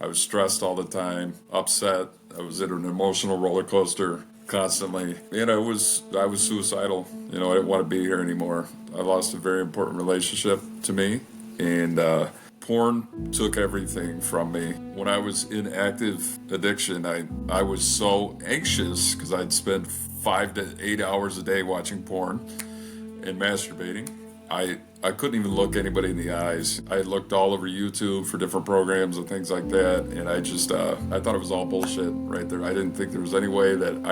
I was stressed all the time, upset. I was in an emotional roller coaster constantly. I was suicidal. I didn't want to be here anymore. I lost a very important relationship to me, and porn took everything from me. When I was in active addiction, I was so anxious because I'd spend 5 to 8 hours a day watching porn and masturbating. I couldn't even look anybody in the eyes. I looked all over YouTube for different programs and things like that, and I thought it was all bullshit right there. I didn't think there was any way that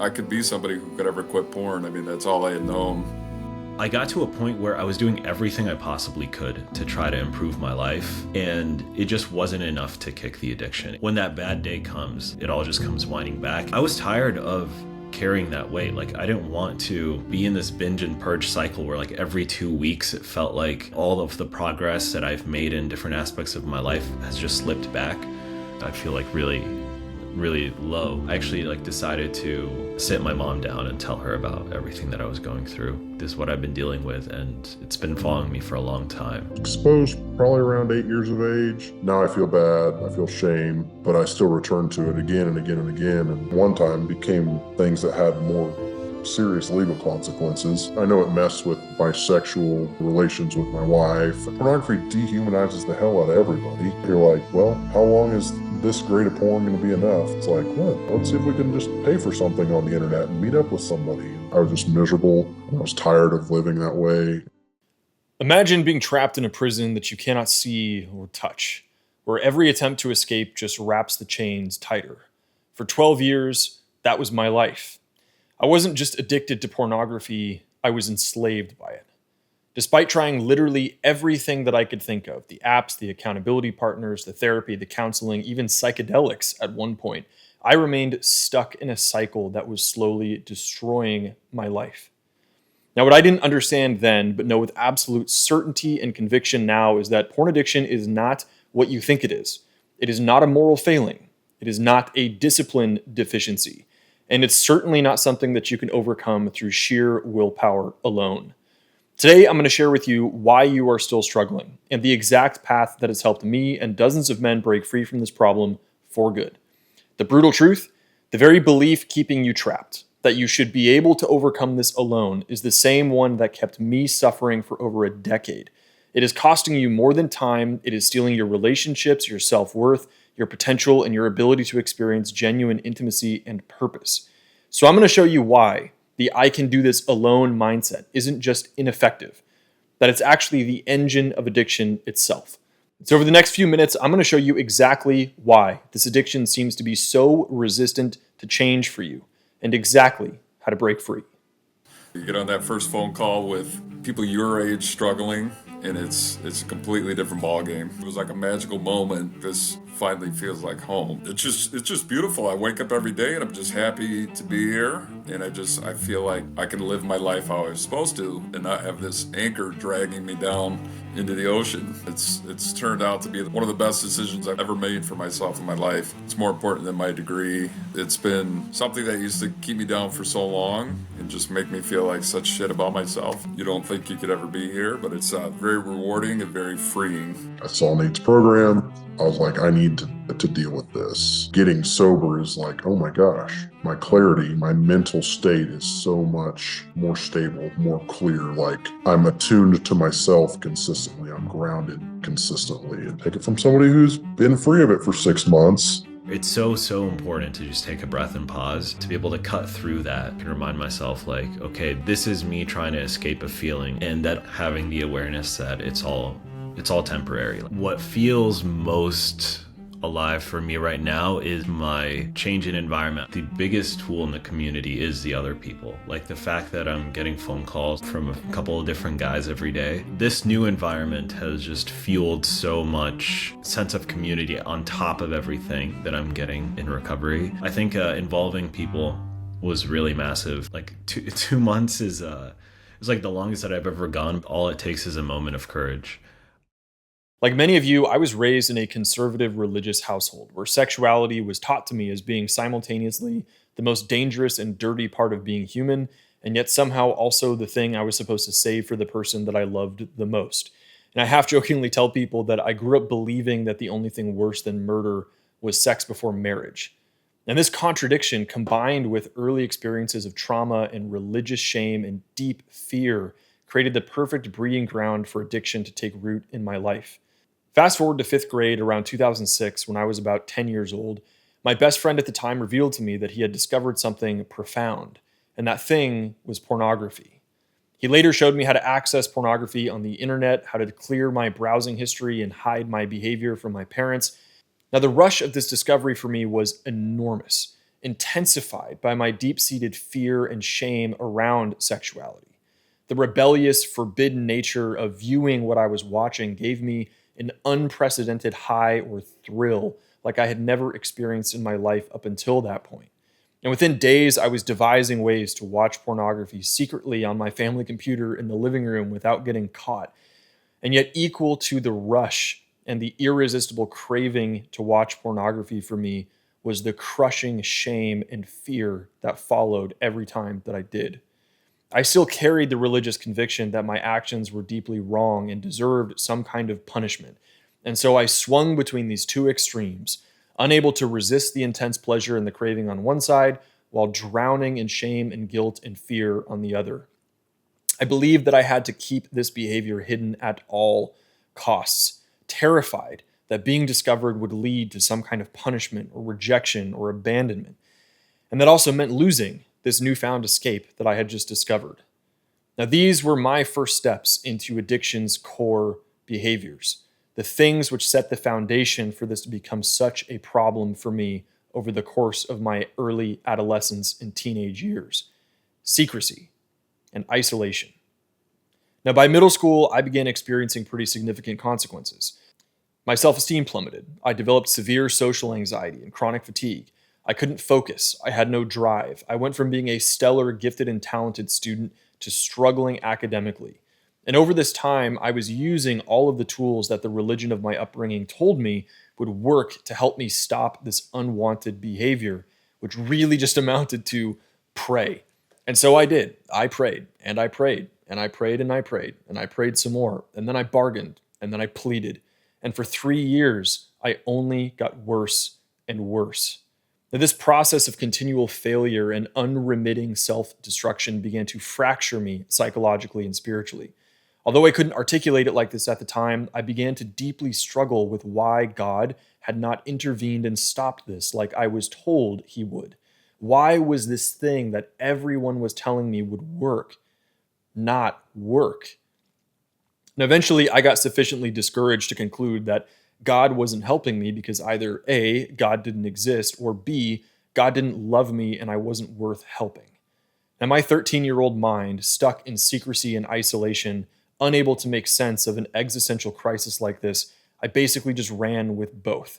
I could be somebody who could ever quit porn. I mean, that's all I had known. I got to a point where I was doing everything I possibly could to try to improve my life, and it just wasn't enough to kick the addiction. When that bad day comes, it all just comes winding back. I was tired of carrying that weight. Like, I didn't want to be in this binge and purge cycle where like every 2 weeks it felt like all of the progress that I've made in different aspects of my life has just slipped back. I feel like really low. I actually decided to sit my mom down and tell her about everything that I was going through. This is what I've been dealing with, and it's been following me for a long time. Exposed probably around 8 years of age. Now I feel bad, I feel shame, but I still return to it again and again and again. And one time became things that had more serious legal consequences. I know it messed with my sexual relations with my wife. Pornography dehumanizes the hell out of everybody. You're like, well, how long is this grade of porn going to be enough? It's like, well, let's see if we can just pay for something on the internet and meet up with somebody. I was just miserable. I was tired of living that way. Imagine being trapped in a prison that you cannot see or touch, where every attempt to escape just wraps the chains tighter. For 12 years, that was my life. I wasn't just addicted to pornography, I was enslaved by it. Despite trying literally everything that I could think of, the apps, the accountability partners, the therapy, the counseling, even psychedelics at one point, I remained stuck in a cycle that was slowly destroying my life. Now, what I didn't understand then, but know with absolute certainty and conviction now, is that porn addiction is not what you think it is. It is not a moral failing. It is not a discipline deficiency. And it's certainly not something that you can overcome through sheer willpower alone. Today, I'm going to share with you why you are still struggling and the exact path that has helped me and dozens of men break free from this problem for good. The brutal truth, the very belief keeping you trapped, that you should be able to overcome this alone, is the same one that kept me suffering for over a decade. It is costing you more than time. It is stealing your relationships, your self-worth, your potential, and your ability to experience genuine intimacy and purpose. So I'm going to show you why the I can do this alone mindset isn't just ineffective, that it's actually the engine of addiction itself. So over the next few minutes, I'm going to show you exactly why this addiction seems to be so resistant to change for you and exactly how to break free. You get on that first phone call with people your age struggling, and it's a completely different ballgame. It was like a magical moment. This finally feels like home. It's just beautiful. I wake up every day and I'm just happy to be here, and I feel like I can live my life how I was supposed to and not have this anchor dragging me down into the ocean. It's turned out to be one of the best decisions I've ever made for myself in my life. It's more important than my degree. It's been something that used to keep me down for so long and just make me feel like such shit about myself. You don't think you could ever be here, but it's very rewarding and very freeing. I saw Nate's program. I was like, I need to deal with this. Getting sober is like, oh my gosh, my clarity, my mental state is so much more stable, more clear. Like, I'm attuned to myself consistently. I'm grounded consistently. And take it from somebody who's been free of it for 6 months. It's so important to just take a breath and pause, to be able to cut through that and remind myself like, okay, this is me trying to escape a feeling, and that having the awareness that it's all temporary. What feels most alive for me right now is my change in environment. The biggest tool in the community is the other people. Like the fact that I'm getting phone calls from a couple of different guys every day. This new environment has just fueled so much sense of community on top of everything that I'm getting in recovery. I think involving people was really massive. Like two months is like the longest that I've ever gone. All it takes is a moment of courage. Like many of you, I was raised in a conservative religious household where sexuality was taught to me as being simultaneously the most dangerous and dirty part of being human, and yet somehow also the thing I was supposed to save for the person that I loved the most. And I half jokingly tell people that I grew up believing that the only thing worse than murder was sex before marriage. And this contradiction, combined with early experiences of trauma and religious shame and deep fear, created the perfect breeding ground for addiction to take root in my life. Fast forward to fifth grade around 2006, when I was about 10 years old, my best friend at the time revealed to me that he had discovered something profound, and that thing was pornography. He later showed me how to access pornography on the internet, how to clear my browsing history and hide my behavior from my parents. Now, the rush of this discovery for me was enormous, intensified by my deep-seated fear and shame around sexuality. The rebellious, forbidden nature of viewing what I was watching gave me an unprecedented high or thrill like I had never experienced in my life up until that point. And within days, I was devising ways to watch pornography secretly on my family computer in the living room without getting caught. And yet, equal to the rush and the irresistible craving to watch pornography for me was the crushing shame and fear that followed every time that I did. I still carried the religious conviction that my actions were deeply wrong and deserved some kind of punishment. And so I swung between these two extremes, unable to resist the intense pleasure and the craving on one side, while drowning in shame and guilt and fear on the other. I believed that I had to keep this behavior hidden at all costs, terrified that being discovered would lead to some kind of punishment or rejection or abandonment. And that also meant losing this newfound escape that I had just discovered. Now, these were my first steps into addiction's core behaviors, the things which set the foundation for this to become such a problem for me over the course of my early adolescence and teenage years: secrecy and isolation. Now, by middle school, I began experiencing pretty significant consequences. My self-esteem plummeted. I developed severe social anxiety and chronic fatigue. I couldn't focus. I had no drive. I went from being a stellar, gifted, and talented student to struggling academically. And over this time, I was using all of the tools that the religion of my upbringing told me would work to help me stop this unwanted behavior, which really just amounted to pray. And so I did. I prayed, and I prayed, and I prayed, and I prayed, and I prayed some more. And then I bargained, and then I pleaded. And for 3 years, I only got worse and worse. Now, this process of continual failure and unremitting self-destruction began to fracture me psychologically and spiritually. Although I couldn't articulate it like this at the time, I began to deeply struggle with why God had not intervened and stopped this like I was told he would. Why was this thing that everyone was telling me would work not work? And eventually, I got sufficiently discouraged to conclude that God wasn't helping me because either A, God didn't exist, or B, God didn't love me and I wasn't worth helping. Now, my 13-year-old mind, stuck in secrecy and isolation, unable to make sense of an existential crisis like this, I basically just ran with both.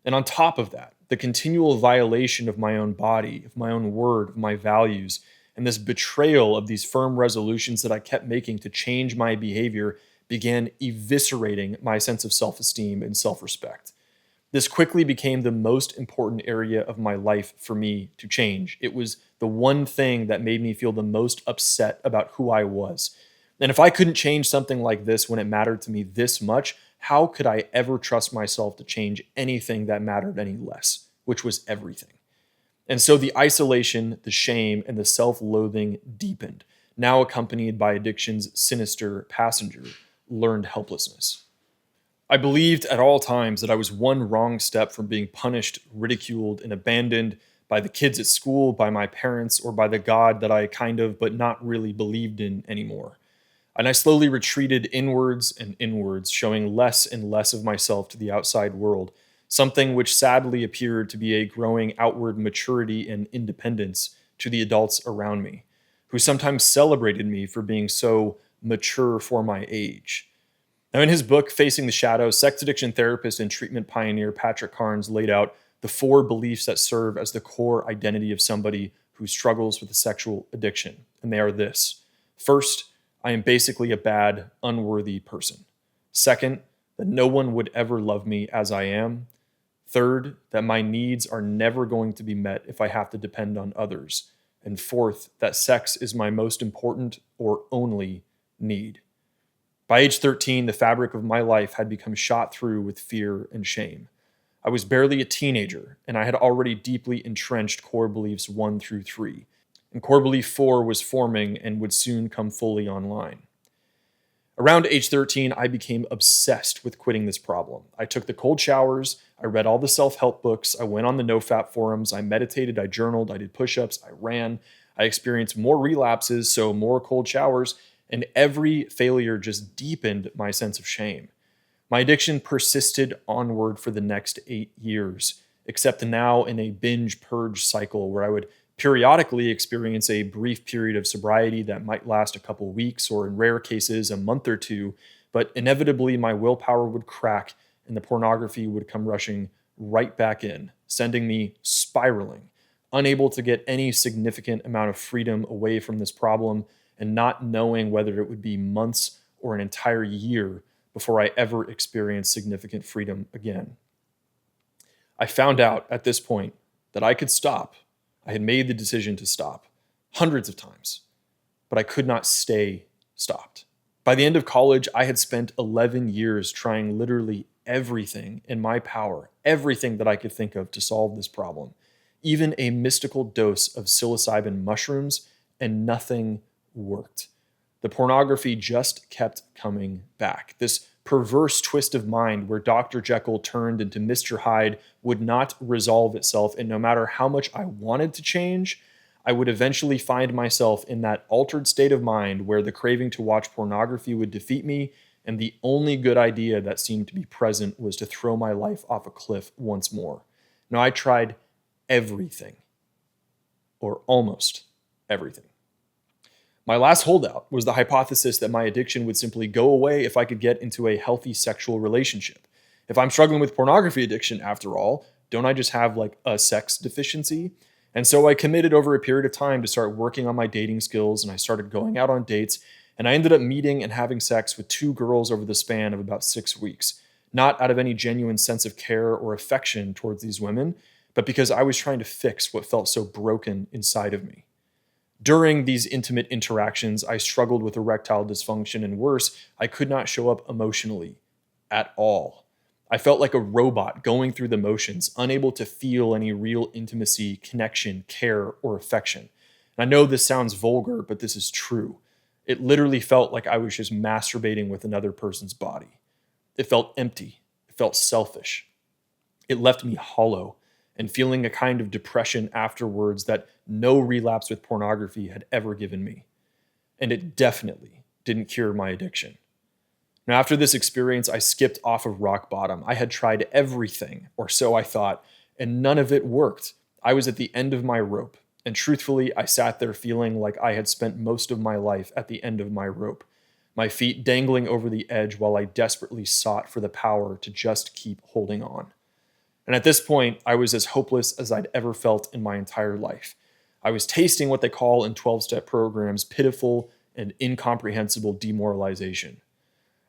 And on top of that, the continual violation of my own body, of my own word, of my values, and this betrayal of these firm resolutions that I kept making to change my behavior began eviscerating my sense of self-esteem and self-respect. This quickly became the most important area of my life for me to change. It was the one thing that made me feel the most upset about who I was. And if I couldn't change something like this when it mattered to me this much, how could I ever trust myself to change anything that mattered any less, which was everything? And so the isolation, the shame, and the self-loathing deepened, now accompanied by addiction's sinister passenger, learned helplessness. I believed at all times that I was one wrong step from being punished, ridiculed, and abandoned by the kids at school, by my parents, or by the God that I kind of but not really believed in anymore. And I slowly retreated inwards and inwards, showing less and less of myself to the outside world, something which sadly appeared to be a growing outward maturity and independence to the adults around me, who sometimes celebrated me for being so mature for my age. Now, in his book, Facing the Shadows, sex addiction therapist and treatment pioneer Patrick Carnes laid out the 4 beliefs that serve as the core identity of somebody who struggles with a sexual addiction. And they are this. First, I am basically a bad, unworthy person. Second, that no one would ever love me as I am. Third, that my needs are never going to be met if I have to depend on others. And fourth, that sex is my most important or only need. By age 13, the fabric of my life had become shot through with fear and shame. I was barely a teenager, and I had already deeply entrenched core beliefs 1 through 3. And core belief 4 was forming and would soon come fully online. Around age 13, I became obsessed with quitting this problem. I took the cold showers, I read all the self-help books, I went on the NoFap forums, I meditated, I journaled, I did push-ups, I ran, I experienced more relapses, so more cold showers, and every failure just deepened my sense of shame. My addiction persisted onward for the next 8 years, except now in a binge purge cycle where I would periodically experience a brief period of sobriety that might last a couple weeks or, in rare cases, a month or two, but inevitably my willpower would crack and the pornography would come rushing right back in, sending me spiraling, unable to get any significant amount of freedom away from this problem and not knowing whether it would be months or an entire year before I ever experienced significant freedom again. I found out at this point that I could stop. I had made the decision to stop hundreds of times, but I could not stay stopped. By the end of college, I had spent 11 years trying literally everything in my power, everything that I could think of to solve this problem, even a mystical dose of psilocybin mushrooms, and nothing worked. The pornography just kept coming back. This perverse twist of mind where Dr. Jekyll turned into Mr. Hyde would not resolve itself, and no matter how much I wanted to change, I would eventually find myself in that altered state of mind where the craving to watch pornography would defeat me, and the only good idea that seemed to be present was to throw my life off a cliff once more. Now, I tried everything, or almost everything. My last holdout was the hypothesis that my addiction would simply go away if I could get into a healthy sexual relationship. If I'm struggling with pornography addiction, after all, don't I just have like a sex deficiency? And so I committed over a period of time to start working on my dating skills, and I started going out on dates, and I ended up meeting and having sex with 2 girls over the span of about 6 weeks, not out of any genuine sense of care or affection towards these women, but because I was trying to fix what felt so broken inside of me. During these intimate interactions, I struggled with erectile dysfunction, and worse, I could not show up emotionally at all. I felt like a robot going through the motions, unable to feel any real intimacy, connection, care, or affection. And I know this sounds vulgar, but this is true. It literally felt like I was just masturbating with another person's body. It felt empty. It felt selfish. It left me hollow and feeling a kind of depression afterwards that no relapse with pornography had ever given me. And it definitely didn't cure my addiction. Now, after this experience, I skipped off of rock bottom. I had tried everything, or so I thought, and none of it worked. I was at the end of my rope, and truthfully, I sat there feeling like I had spent most of my life at the end of my rope, my feet dangling over the edge while I desperately sought for the power to just keep holding on. And at this point, I was as hopeless as I'd ever felt in my entire life. I was tasting what they call in 12-step programs pitiful and incomprehensible demoralization.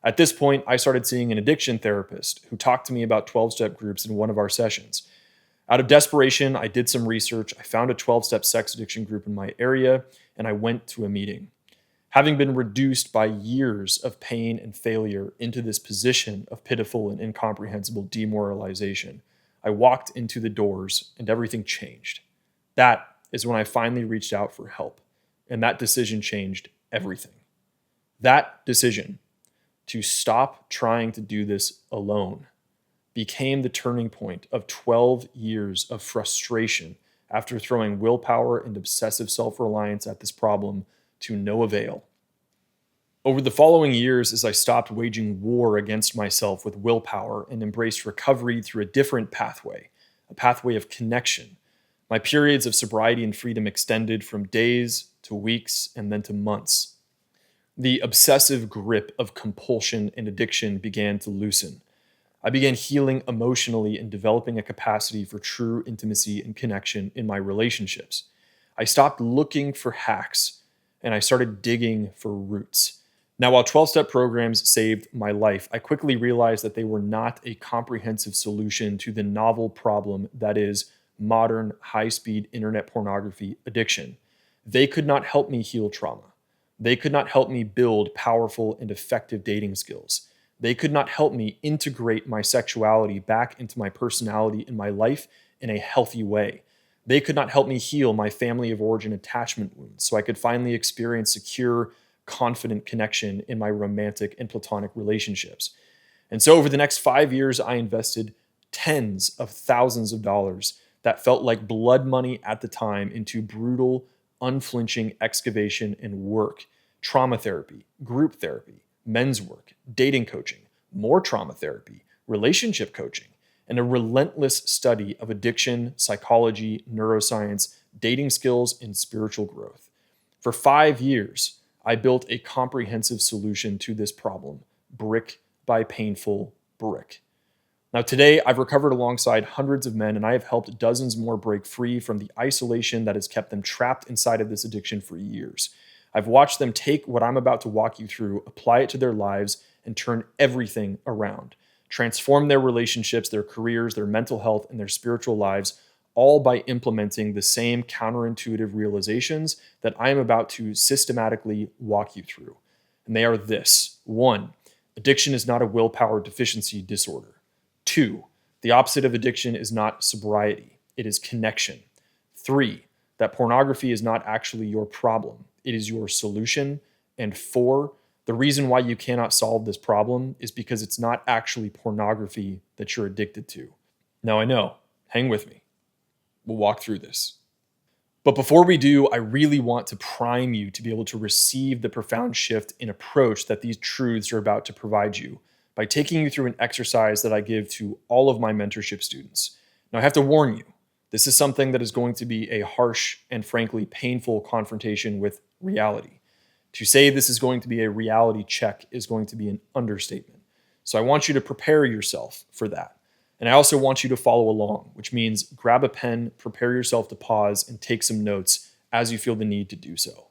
At this point, I started seeing an addiction therapist who talked to me about 12-step groups in one of our sessions. Out of desperation, I did some research, I found a 12-step sex addiction group in my area, and I went to a meeting. Having been reduced by years of pain and failure into this position of pitiful and incomprehensible demoralization, I walked into the doors and everything changed. That is when I finally reached out for help, and that decision changed everything. That decision to stop trying to do this alone became the turning point of 12 years of frustration after throwing willpower and obsessive self-reliance at this problem to no avail. Over the following years, as I stopped waging war against myself with willpower and embraced recovery through a different pathway, a pathway of connection, my periods of sobriety and freedom extended from days to weeks and then to months. The obsessive grip of compulsion and addiction began to loosen. I began healing emotionally and developing a capacity for true intimacy and connection in my relationships. I stopped looking for hacks and I started digging for roots. Now, while 12-step programs saved my life, I quickly realized that they were not a comprehensive solution to the novel problem that is modern, high-speed internet pornography addiction. They could not help me heal trauma. They could not help me build powerful and effective dating skills. They could not help me integrate my sexuality back into my personality and my life in a healthy way. They could not help me heal my family of origin attachment wounds so I could finally experience secure, confident connection in my romantic and platonic relationships. And so over the next 5 years, I invested tens of thousands of dollars that felt like blood money at the time into brutal, unflinching excavation and work, trauma therapy, group therapy, men's work, dating coaching, more trauma therapy, relationship coaching, and a relentless study of addiction, psychology, neuroscience, dating skills, and spiritual growth. For 5 years, I built a comprehensive solution to this problem, brick by painful brick. Now, today, I've recovered alongside hundreds of men, and I have helped dozens more break free from the isolation that has kept them trapped inside of this addiction for years. I've watched them take what I'm about to walk you through, apply it to their lives, and turn everything around. Transform their relationships, their careers, their mental health, and their spiritual lives, all by implementing the same counterintuitive realizations that I am about to systematically walk you through. And they are this. 1, addiction is not a willpower deficiency disorder. 2, the opposite of addiction is not sobriety, it is connection. 3, that pornography is not actually your problem, it is your solution. And 4, the reason why you cannot solve this problem is because it's not actually pornography that you're addicted to. Now I know, hang with me. We'll walk through this. But before we do, I really want to prime you to be able to receive the profound shift in approach that these truths are about to provide you by taking you through an exercise that I give to all of my mentorship students. Now, I have to warn you, this is something that is going to be a harsh and frankly painful confrontation with reality. To say this is going to be a reality check is going to be an understatement. So I want you to prepare yourself for that. And I also want you to follow along, which means grab a pen, prepare yourself to pause, and take some notes as you feel the need to do so.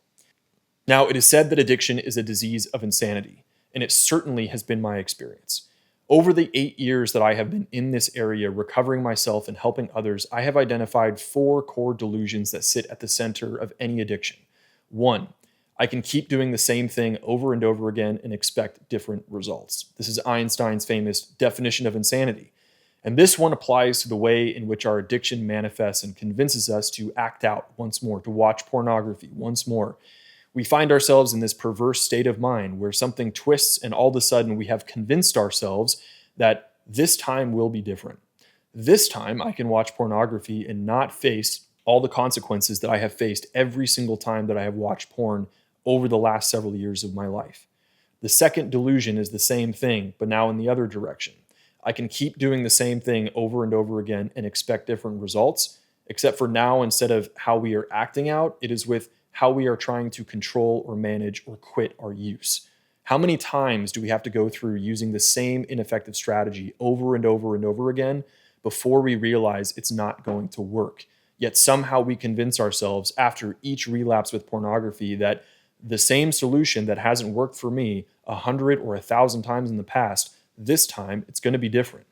Now, it is said that addiction is a disease of insanity, and it certainly has been my experience. Over the 8 years that I have been in this area, recovering myself and helping others, I have identified 4 core delusions that sit at the center of any addiction. 1, I can keep doing the same thing over and over again and expect different results. This is Einstein's famous definition of insanity. And this one applies to the way in which our addiction manifests and convinces us to act out once more, to watch pornography once more. We find ourselves in this perverse state of mind where something twists and all of a sudden we have convinced ourselves that this time will be different. This time I can watch pornography and not face all the consequences that I have faced every single time that I have watched porn over the last several years of my life. The second delusion is the same thing, but now in the other direction. I can keep doing the same thing over and over again and expect different results, except for now, instead of how we are acting out, it is with how we are trying to control or manage or quit our use. How many times do we have to go through using the same ineffective strategy over and over and over again before we realize it's not going to work? Yet somehow we convince ourselves after each relapse with pornography that the same solution that hasn't worked for me 100 or 1,000 times in the past, this time it's going to be different.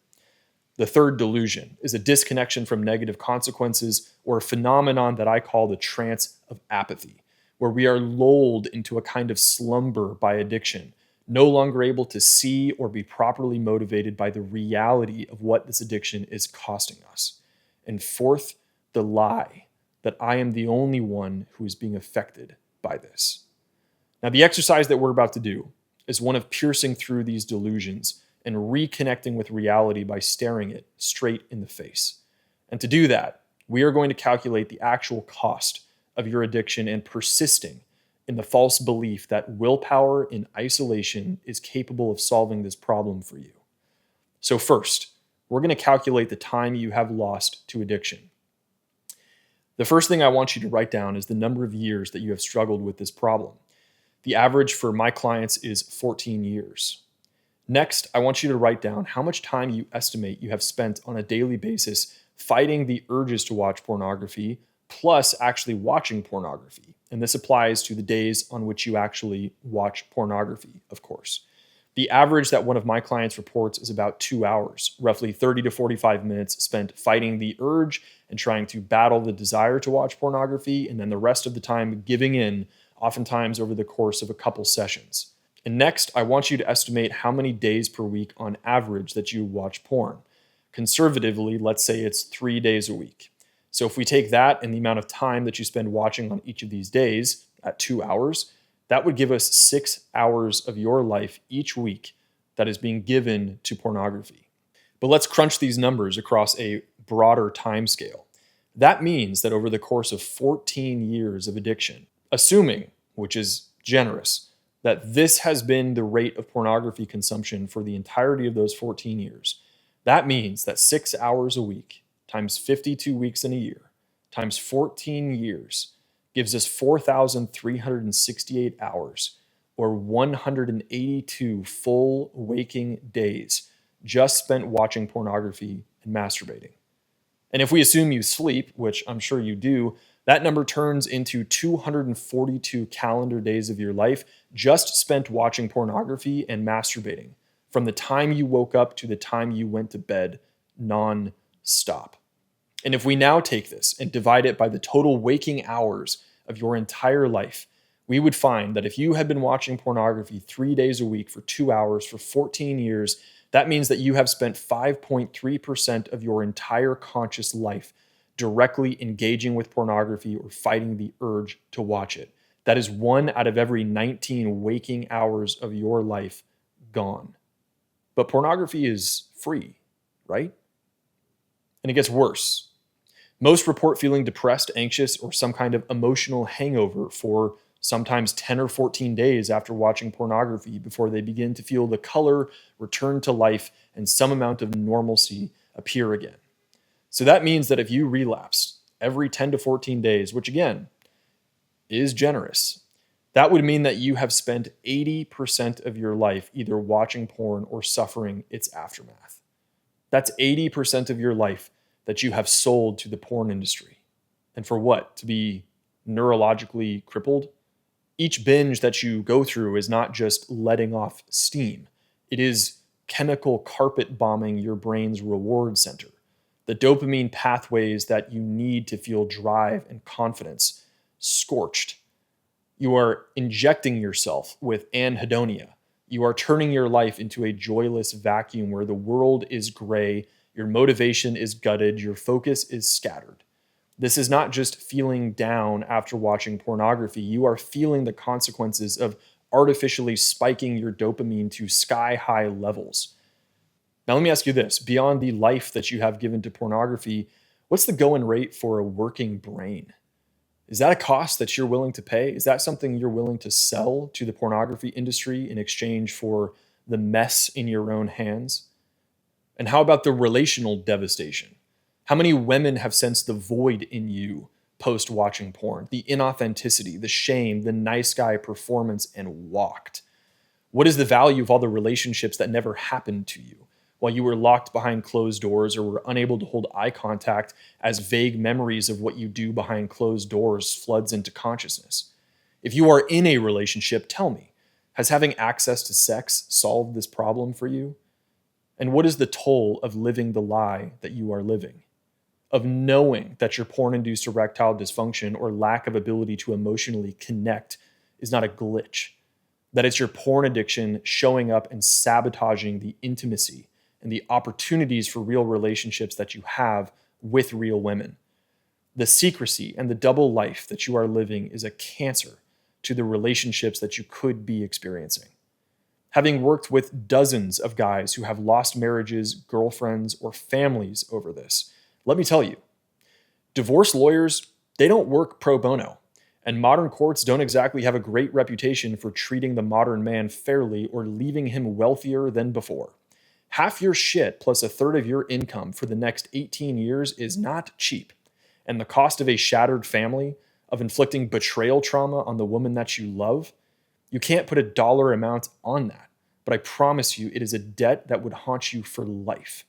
The third delusion is a disconnection from negative consequences, or a phenomenon that I call the trance of apathy, where we are lulled into a kind of slumber by addiction, no longer able to see or be properly motivated by the reality of what this addiction is costing us. And fourth, the lie that I am the only one who is being affected by this. Now, the exercise that we're about to do is one of piercing through these delusions and reconnecting with reality by staring it straight in the face. And to do that, we are going to calculate the actual cost of your addiction and persisting in the false belief that willpower in isolation is capable of solving this problem for you. So first, we're going to calculate the time you have lost to addiction. The first thing I want you to write down is the number of years that you have struggled with this problem. The average for my clients is 14 years. Next, I want you to write down how much time you estimate you have spent on a daily basis fighting the urges to watch pornography, plus actually watching pornography. And this applies to the days on which you actually watch pornography, of course. The average that one of my clients reports is about 2 hours, roughly 30 to 45 minutes spent fighting the urge and trying to battle the desire to watch pornography, and then the rest of the time giving in oftentimes over the course of a couple sessions. And next, I want you to estimate how many days per week on average that you watch porn. Conservatively, let's say it's 3 days a week. So if we take that and the amount of time that you spend watching on each of these days at 2 hours, that would give us 6 hours of your life each week that is being given to pornography. But let's crunch these numbers across a broader time scale. That means that over the course of 14 years of addiction, assuming, which is generous, that this has been the rate of pornography consumption for the entirety of those 14 years, that means that 6 hours a week times 52 weeks in a year times 14 years gives us 4,368 hours, or 182 full waking days just spent watching pornography and masturbating. And if we assume you sleep, which I'm sure you do, that number turns into 242 calendar days of your life just spent watching pornography and masturbating, from the time you woke up to the time you went to bed, non-stop. And if we now take this and divide it by the total waking hours of your entire life, we would find that if you had been watching pornography 3 days a week for 2 hours for 14 years, that means that you have spent 5.3% of your entire conscious life directly engaging with pornography or fighting the urge to watch it. That is 1 out of every 19 waking hours of your life gone. But pornography is free, right? And it gets worse. Most report feeling depressed, anxious, or some kind of emotional hangover for sometimes 10 or 14 days after watching pornography before they begin to feel the color return to life and some amount of normalcy appear again. So that means that if you relapse every 10 to 14 days, which again is generous, that would mean that you have spent 80% of your life either watching porn or suffering its aftermath. That's 80% of your life that you have sold to the porn industry. And for what? To be neurologically crippled? Each binge that you go through is not just letting off steam. It is chemical carpet bombing your brain's reward center, the dopamine pathways that you need to feel drive and confidence scorched. You are injecting yourself with anhedonia. You are turning your life into a joyless vacuum where the world is gray, your motivation is gutted, your focus is scattered. This is not just feeling down after watching pornography. You are feeling the consequences of artificially spiking your dopamine to sky-high levels. Now, let me ask you this. Beyond the life that you have given to pornography, what's the going rate for a working brain? Is that a cost that you're willing to pay? Is that something you're willing to sell to the pornography industry in exchange for the mess in your own hands? And how about the relational devastation? How many women have sensed the void in you post watching porn, the inauthenticity, the shame, the nice guy performance, and walked? What is the value of all the relationships that never happened to you while you were locked behind closed doors or were unable to hold eye contact as vague memories of what you do behind closed doors floods into consciousness? If you are in a relationship, tell me, has having access to sex solved this problem for you? And what is the toll of living the lie that you are living? Of knowing that your porn-induced erectile dysfunction or lack of ability to emotionally connect is not a glitch, that it's your porn addiction showing up and sabotaging the intimacy and the opportunities for real relationships that you have with real women. The secrecy and the double life that you are living is a cancer to the relationships that you could be experiencing. Having worked with dozens of guys who have lost marriages, girlfriends, or families over this, let me tell you, divorce lawyers, they don't work pro bono, and modern courts don't exactly have a great reputation for treating the modern man fairly or leaving him wealthier than before. Half your shit plus a third of your income for the next 18 years is not cheap, and the cost of a shattered family, of inflicting betrayal trauma on the woman that you love, you can't put a dollar amount on that, but I promise you it is a debt that would haunt you for life.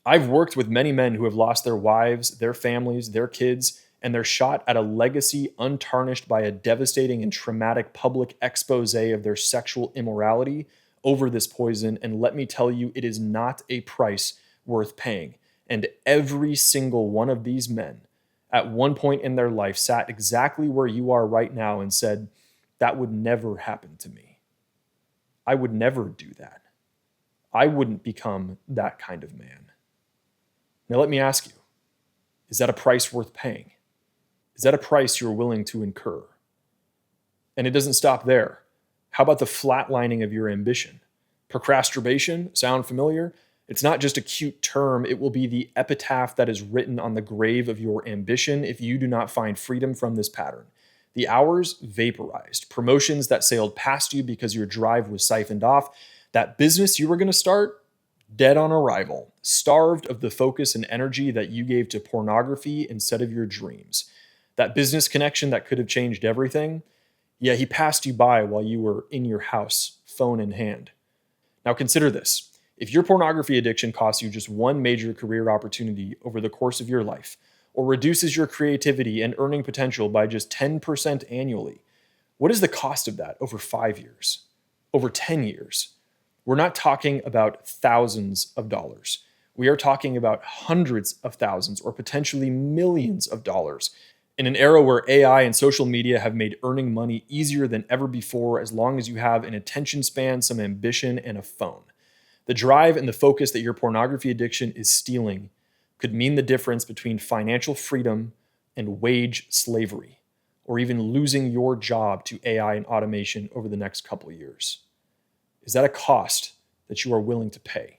I've worked with many men who have lost their wives, their families, their kids, and they're shot at a legacy untarnished by a devastating and traumatic public expose of their sexual immorality over this poison. And let me tell you, it is not a price worth paying. And every single one of these men at one point in their life sat exactly where you are right now and said, That would never happen to me. I would never do that. I wouldn't become that kind of man. Now let me ask you, is that a price worth paying? Is that a price you're willing to incur? And it doesn't stop there. How about the flatlining of your ambition? Procrastination, sound familiar? It's not just a cute term, it will be the epitaph that is written on the grave of your ambition if you do not find freedom from this pattern. The hours vaporized, promotions that sailed past you because your drive was siphoned off, that business you were going to start, dead on arrival, starved of the focus and energy that you gave to pornography instead of your dreams. That business connection that could have changed everything, yeah, he passed you by while you were in your house, phone in hand. Now consider this. If your pornography addiction costs you just one major career opportunity over the course of your life, or reduces your creativity and earning potential by just 10% annually, what is the cost of that over 5 years? Over 10 years? We're not talking about thousands of dollars. We are talking about hundreds of thousands or potentially millions of dollars. In an era where AI and social media have made earning money easier than ever before, as long as you have an attention span, some ambition, and a phone. The drive and the focus that your pornography addiction is stealing could mean the difference between financial freedom and wage slavery, or even losing your job to AI and automation over the next couple of years. Is that a cost that you are willing to pay?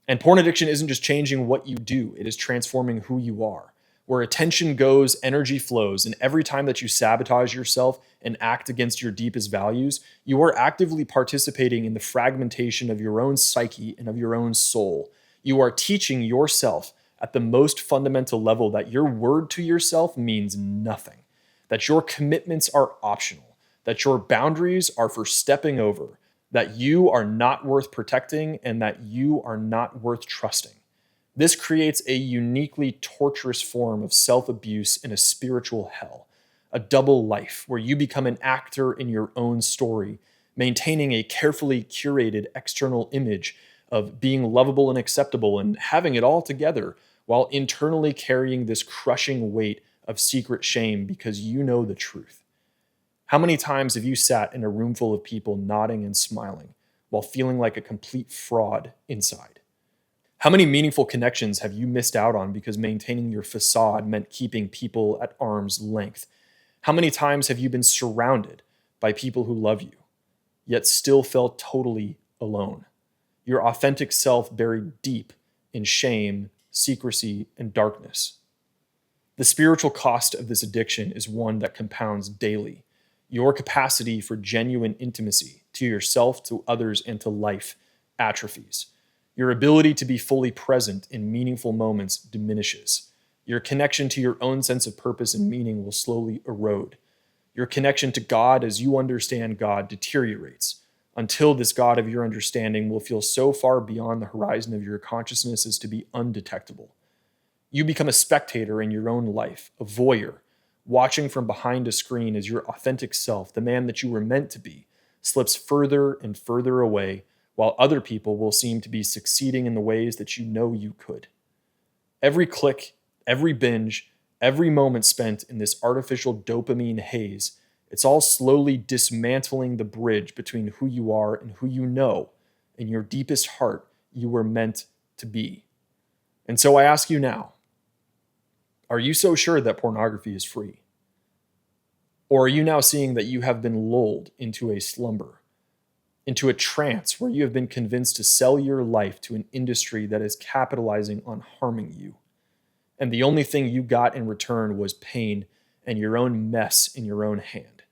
And porn addiction isn't just changing what you do, it is transforming who you are. Where attention goes, energy flows, and every time that you sabotage yourself and act against your deepest values, you are actively participating in the fragmentation of your own psyche and of your own soul. You are teaching yourself at the most fundamental level that your word to yourself means nothing, that your commitments are optional, that your boundaries are for stepping over, that you are not worth protecting, and that you are not worth trusting. This creates a uniquely torturous form of self-abuse and a spiritual hell, a double life where you become an actor in your own story, maintaining a carefully curated external image of being lovable and acceptable and having it all together while internally carrying this crushing weight of secret shame because you know the truth. How many times have you sat in a room full of people nodding and smiling while feeling like a complete fraud inside? How many meaningful connections have you missed out on because maintaining your facade meant keeping people at arm's length? How many times have you been surrounded by people who love you, yet still felt totally alone? Your authentic self buried deep in shame, secrecy, and darkness. The spiritual cost of this addiction is one that compounds daily. Your capacity for genuine intimacy to yourself, to others, and to life atrophies. Your ability to be fully present in meaningful moments diminishes. Your connection to your own sense of purpose and meaning will slowly erode. Your connection to God as you understand God deteriorates until this God of your understanding will feel so far beyond the horizon of your consciousness as to be undetectable. You become a spectator in your own life, a voyeur, watching from behind a screen as your authentic self, the man that you were meant to be, slips further and further away, while other people will seem to be succeeding in the ways that you know you could. Every click, every binge, every moment spent in this artificial dopamine haze, it's all slowly dismantling the bridge between who you are and who you know, in your deepest heart, you were meant to be. And so I ask you now, are you so sure that pornography is free? Or are you now seeing that you have been lulled into a slumber, into a trance where you have been convinced to sell your life to an industry that is capitalizing on harming you? And the only thing you got in return was pain and your own mess in your own hand.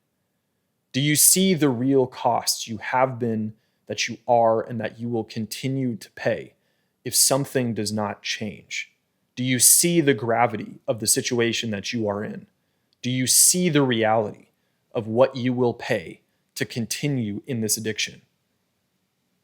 Do you see the real costs you have been, that you are, and that you will continue to pay if something does not change? Do you see the gravity of the situation that you are in? Do you see the reality of what you will pay to continue in this addiction?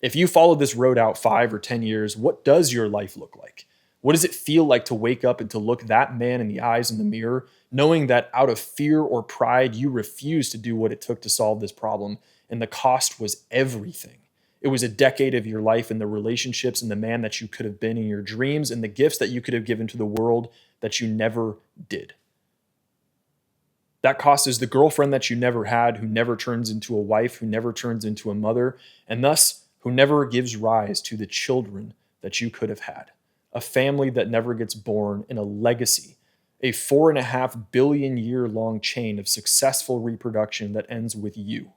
If you follow this road out 5 or 10 years, what does your life look like? What does it feel like to wake up and to look that man in the eyes in the mirror, knowing that out of fear or pride, you refused to do what it took to solve this problem, and the cost was everything? It was a decade of your life and the relationships and the man that you could have been in your dreams and the gifts that you could have given to the world that you never did. That cost is the girlfriend that you never had, who never turns into a wife, who never turns into a mother, and thus who never gives rise to the children that you could have had. A family that never gets born, and a legacy, a 4.5 billion year long chain of successful reproduction that ends with you.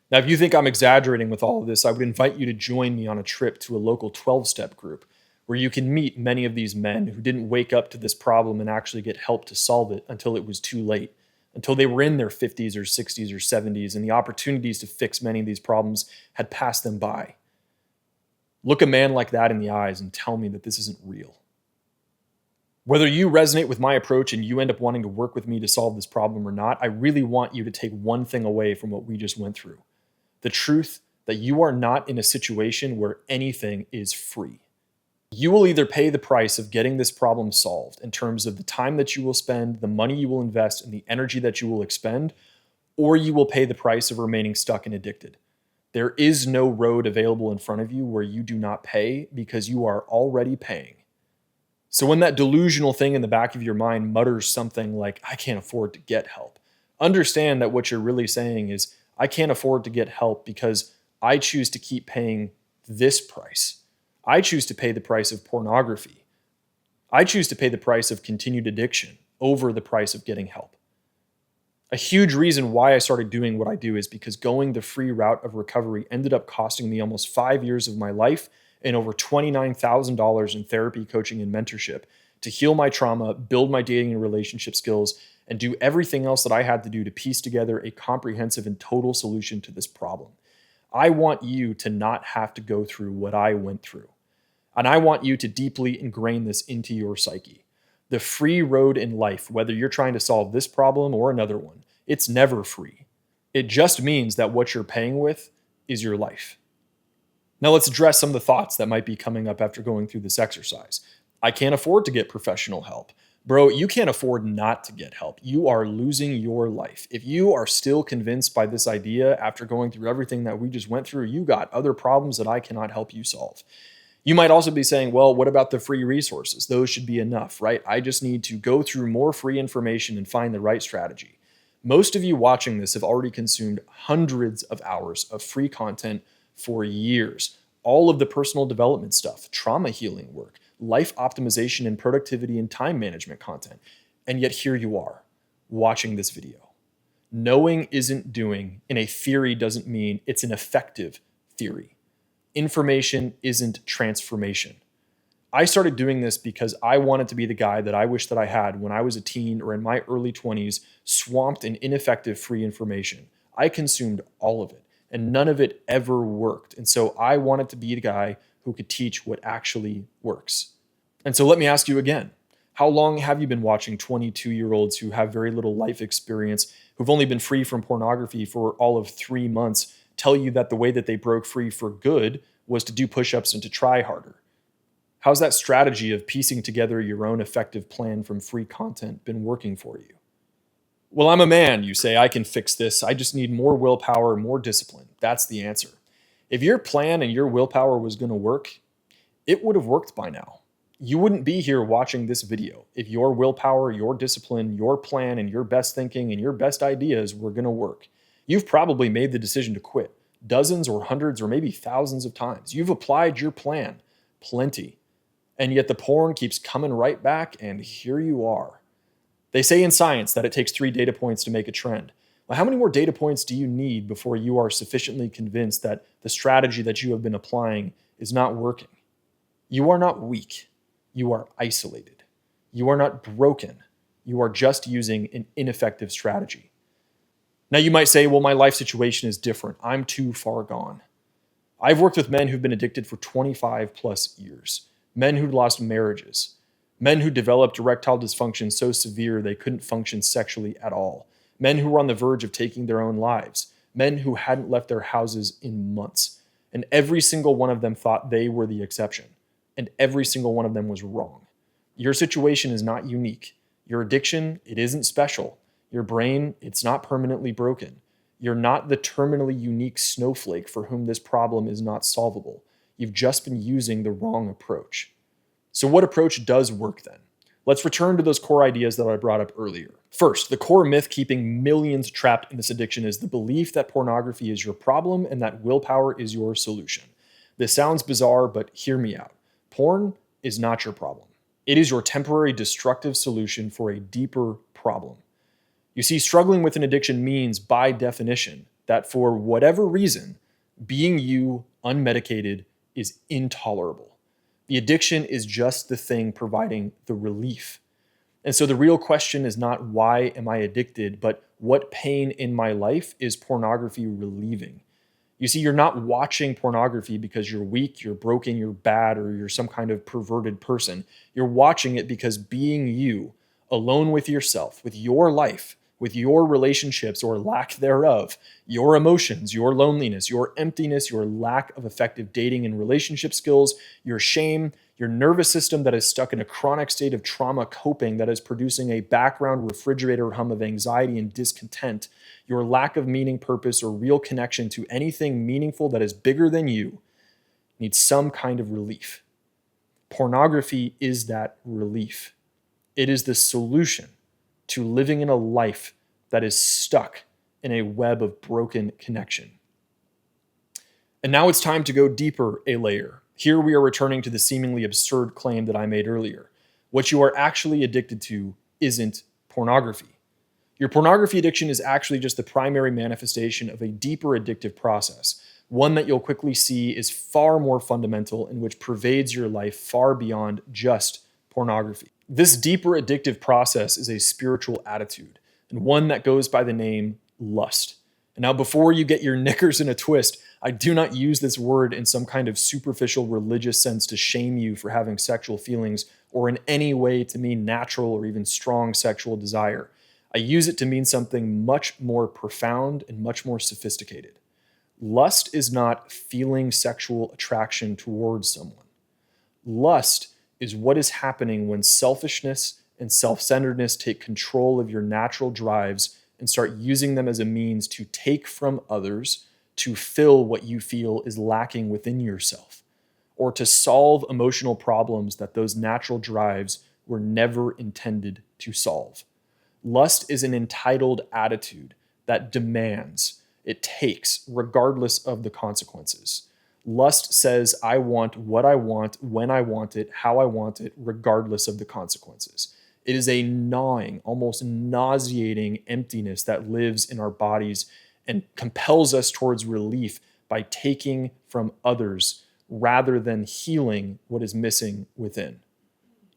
Now, if you think I'm exaggerating with all of this, I would invite you to join me on a trip to a local 12-step group where you can meet many of these men who didn't wake up to this problem and actually get help to solve it until it was too late, until they were in their 50s or 60s or 70s and the opportunities to fix many of these problems had passed them by. Look a man like that in the eyes and tell me that this isn't real. Whether you resonate with my approach and you end up wanting to work with me to solve this problem or not, I really want you to take one thing away from what we just went through. The truth that you are not in a situation where anything is free. You will either pay the price of getting this problem solved in terms of the time that you will spend, the money you will invest, and the energy that you will expend, or you will pay the price of remaining stuck and addicted. There is no road available in front of you where you do not pay because you are already paying. So when that delusional thing in the back of your mind mutters something like, I can't afford to get help, understand that what you're really saying is, I can't afford to get help because I choose to keep paying this price. I choose to pay the price of pornography. I choose to pay the price of continued addiction over the price of getting help. A huge reason why I started doing what I do is because going the free route of recovery ended up costing me almost 5 years of my life and over $29,000 in therapy, coaching, and mentorship to heal my trauma, build my dating and relationship skills, and do everything else that I had to do to piece together a comprehensive and total solution to this problem. I want you to not have to go through what I went through. And I want you to deeply ingrain this into your psyche. The free road in life, whether you're trying to solve this problem or another one, it's never free. It just means that what you're paying with is your life. Now let's address some of the thoughts that might be coming up after going through this exercise. I can't afford to get professional help. Bro, you can't afford not to get help. You are losing your life. If you are still convinced by this idea after going through everything that we just went through, you got other problems that I cannot help you solve. You might also be saying, well, what about the free resources? Those should be enough, right? I just need to go through more free information and find the right strategy. Most of you watching this have already consumed hundreds of hours of free content for years. All of the personal development stuff, trauma healing work, life optimization and productivity and time management content. And yet here you are, watching this video. Knowing isn't doing, and a theory doesn't mean it's an effective theory. Information isn't transformation. I started doing this because I wanted to be the guy that I wish that I had when I was a teen or in my early 20s, swamped in ineffective free information. I consumed all of it, and none of it ever worked. And so I wanted to be the guy who could teach what actually works. And so let me ask you again, how long have you been watching 22-year-olds who have very little life experience, who've only been free from pornography for all of 3 months, tell you that the way that they broke free for good was to do push-ups and to try harder? How's that strategy of piecing together your own effective plan from free content been working for you? Well, I'm a man, you say, I can fix this. I just need more willpower, more discipline. That's the answer. If your plan and your willpower was going to work, it would have worked by now. You wouldn't be here watching this video if your willpower, your discipline, your plan, and your best thinking and your best ideas were going to work. You've probably made the decision to quit dozens or hundreds or maybe thousands of times. You've applied your plan, plenty. And yet the porn keeps coming right back, and here you are. They say in science that it takes 3 data points to make a trend. Well, how many more data points do you need before you are sufficiently convinced that the strategy that you have been applying is not working? You are not weak. You are isolated. You are not broken. You are just using an ineffective strategy. Now you might say, well, my life situation is different. I'm too far gone. I've worked with men who've been addicted for 25 plus years. Men who'd lost marriages. Men who developed erectile dysfunction so severe they couldn't function sexually at all. Men who were on the verge of taking their own lives. Men who hadn't left their houses in months. And every single one of them thought they were the exception. And every single one of them was wrong. Your situation is not unique. Your addiction, it isn't special. Your brain, it's not permanently broken. You're not the terminally unique snowflake for whom this problem is not solvable. You've just been using the wrong approach. So what approach does work then? Let's return to those core ideas that I brought up earlier. First, the core myth keeping millions trapped in this addiction is the belief that pornography is your problem and that willpower is your solution. This sounds bizarre, but hear me out. Porn is not your problem. It is your temporary destructive solution for a deeper problem. You see, struggling with an addiction means, by definition, that for whatever reason, being you unmedicated is intolerable. The addiction is just the thing providing the relief. And so the real question is not why am I addicted, but what pain in my life is pornography relieving? You see, you're not watching pornography because you're weak, you're broken, you're bad, or you're some kind of perverted person. You're watching it because being you, alone with yourself, with your life, with your relationships or lack thereof, your emotions, your loneliness, your emptiness, your lack of effective dating and relationship skills, your shame, your nervous system that is stuck in a chronic state of trauma coping that is producing a background refrigerator hum of anxiety and discontent, your lack of meaning, purpose, or real connection to anything meaningful that is bigger than you needs some kind of relief. Pornography is that relief. It is the solution to living in a life that is stuck in a web of broken connection. And now it's time to go deeper a layer. Here we are returning to the seemingly absurd claim that I made earlier. What you are actually addicted to isn't pornography. Your pornography addiction is actually just the primary manifestation of a deeper addictive process, one that you'll quickly see is far more fundamental and which pervades your life far beyond just pornography. This deeper addictive process is a spiritual attitude, and one that goes by the name lust. And now, before you get your knickers in a twist, I do not use this word in some kind of superficial religious sense to shame you for having sexual feelings or in any way to mean natural or even strong sexual desire. I use it to mean something much more profound and much more sophisticated. Lust is not feeling sexual attraction towards someone. Lust is what is happening when selfishness and self-centeredness take control of your natural drives and start using them as a means to take from others to fill what you feel is lacking within yourself, or to solve emotional problems that those natural drives were never intended to solve. Lust is an entitled attitude that demands, it takes, regardless of the consequences. Lust says, I want what I want, when I want it, how I want it, regardless of the consequences. It is a gnawing, almost nauseating emptiness that lives in our bodies and compels us towards relief by taking from others rather than healing what is missing within.